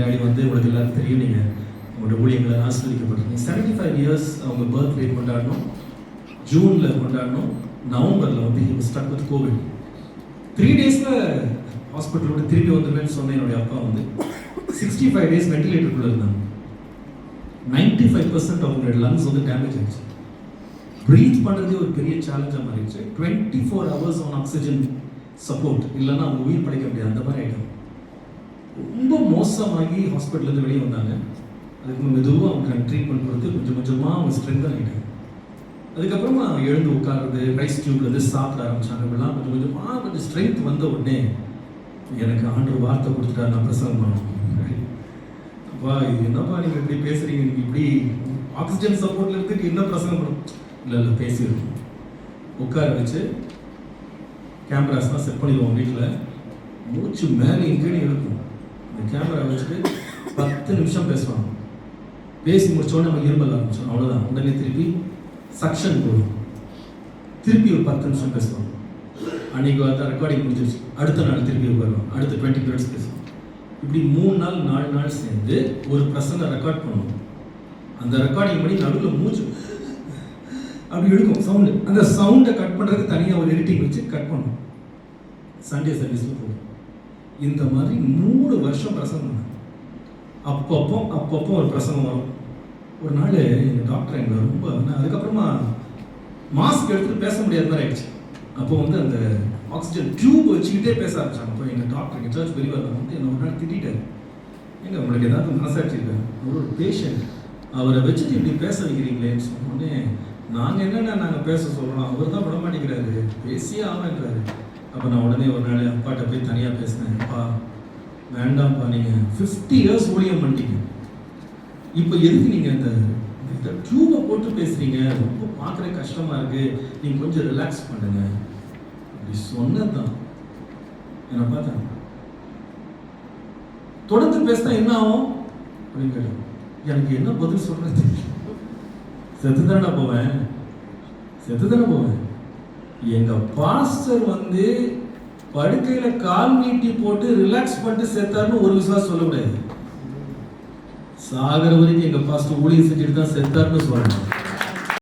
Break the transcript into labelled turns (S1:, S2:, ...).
S1: Daddy வந்து உங்களுக்கு எல்லாரும் தெரியும், நீங்கள் உங்களோட ஊழியங்களை ஆஸ்வதிக்கப்பட்டிருக்கீங்க. 75 இயர்ஸ் அவங்க பர்த் டே கொண்டாடணும், ஜூனில் கொண்டாடணும். நவம்பரில் வந்து he was stuck with COVID. 3 டேஸில் ஹாஸ்பிட்டலோட திருப்பி வந்துருவேன்னு சொன்ன என்னுடைய அப்பா வந்து 65 டேஸ் வெண்டிலேட்டருக்குள்ளே இருந்தாங்க. 95% அவங்களோட லங்ஸ் வந்து டேமேஜ் ஆயிடுச்சு. ப்ரீத் பண்ணுறதே ஒரு பெரிய சேலஞ்சாக மாறிடுச்சு. 24 hours ஆன் ஆக்சிஜன் சப்போர்ட் இல்லைன்னா அவங்க உயிர் படைக்க முடியாது, அந்த மாதிரி ஆகிடும். ரொம்ப மோசமாகி ஹாஸ்பிட்டலேருந்து வெளியே வந்தாங்க. அதுக்கு மெதுவாக அவங்க ட்ரீட்மெண்ட் கொடுத்து கொஞ்சம் கொஞ்சமாக அவங்க ஸ்ட்ரென்தன் ஆகிட்டாங்க. அதுக்கப்புறமா எழுந்து உட்காருறது, ரைஸ் டியூப்லேருந்து சாப்பிட ஆரம்பிச்சாங்க. இப்படிலாம் கொஞ்சம் கொஞ்சமாக கொஞ்சம் ஸ்ட்ரென்த் வந்த உடனே எனக்கு ஆண்டவர் வார்த்தை கொடுத்துட்டாரு, நான் பிரசங்கம் பண்ணணும். அப்பா இது என்னப்பா நீங்கள் இப்படி பேசுகிறீங்க, நீங்கள் இப்படி ஆக்சிஜன் சப்போர்ட்டில் இருந்துட்டு என்ன பிரசங்கம் பண்ணணும்? இல்லை பேசியிருக்கோம். உட்கார வச்சு கேமராஸ்லாம் செட் பண்ணிடுவோம் வீட்டில். மூச்சு மேலே எங்கேயும் இருக்கும். அந்த கேமரா வச்சுட்டு 10 நிமிஷம் பேசுவாங்க. பேசி முடிச்சோடனே நம்ம இருமல் ஆரம்பிச்சோம், அவ்வளோதான். உடனே திருப்பி சக்ஷன் போடும், திருப்பி ஒரு 10 நிமிஷம் பேசுவாங்க. அன்றைக்கி பார்த்தா ரெக்கார்டிங் முடிஞ்சிருச்சு, அடுத்த நாள் திருப்பி வருவோம், அடுத்த 20 minutes பேசுவோம். இப்படி 3 நாள் 4 நாள் சேர்ந்து ஒரு பிரசங்கம் ரெக்கார்ட் பண்ணுவோம். அந்த ரெக்கார்டிங் பண்ணி நடுவில் மூச்சு அப்படி எடுக்கும் சவுண்டு. அந்த சவுண்டை கட் பண்ணுறதுக்கு தனியாக ஒரு எடிட்டிங் வச்சு கட் பண்ணுவோம். சண்டே சர்வீஸில் போகும். இந்த மாதிரி 3 வருஷம் பிரசங்கம் பண்ணேன். அப்பப்போ ஒரு பிரசங்கம் வரும். ஒரு நாள் எங்கள் டாக்டர் எங்களை ரொம்ப, அதுக்கப்புறமா மாஸ்க் எடுத்துகிட்டு பேச முடியாத மாதிரி ஆயிடுச்சு. அப்போ வந்து அந்த ஆக்சிஜன் டியூப் வச்சுக்கிட்டே பேச ஆரம்பிச்சாங்க. அப்போ எங்கள் டாக்டர், எங்கள் சர்ச் பெரியவர் வந்து என்ன ஒரு நாள் திட்டாரு. எங்க உங்களுக்கு ஏதாவது மனசாட்சி இருக்காரு? ஒரு பேஷண்ட் அவரை வச்சுட்டு இப்படி பேச வைக்கிறீங்களேன்னு சொன்னோடனே, நாங்கள் என்னென்ன நாங்கள் பேச சொல்கிறோம், அவர் தான் விட மாட்டேங்கிறாரு, பேசியே ஆமான்றாரு. அப்போ நான் உடனே ஒரு நாள் அப்பாட்ட போய் தனியாக பேசினேன். அப்பா வேண்டாம்ப்பா, நீங்கள் 50 years ஊழியம் பண்ணிட்டீங்க, இப்போ எதுக்கு நீங்கள் இந்த டியூபை போட்டு பேசுகிறீங்க, ரொம்ப பார்க்குற கஷ்டமாக இருக்குது, நீங்கள் கொஞ்சம் ரிலாக்ஸ் பண்ணுங்க அப்படி சொன்னதுதான். என்னை பார்த்தாங்க. தொடர்ந்து பேசினா என்ன ஆகும் அப்படின்னு கேட்டேன். எனக்கு என்ன பதில் சொல்கிறது? செத்து தானே போவேன். எங்கள் பாஸ்டர் வந்து படுக்கையில் கால் நீட்டி போட்டு ரிலாக்ஸ் பண்ணிட்டு செத்தாருன்னு ஒரு விசுவாசம் சொல்லக்கூடாது. சாகர வரைக்கும் எங்கள் பாஸ்டர் ஊழியம் செஞ்சுட்டு தான் செத்தாருன்னு சொல்லணும்.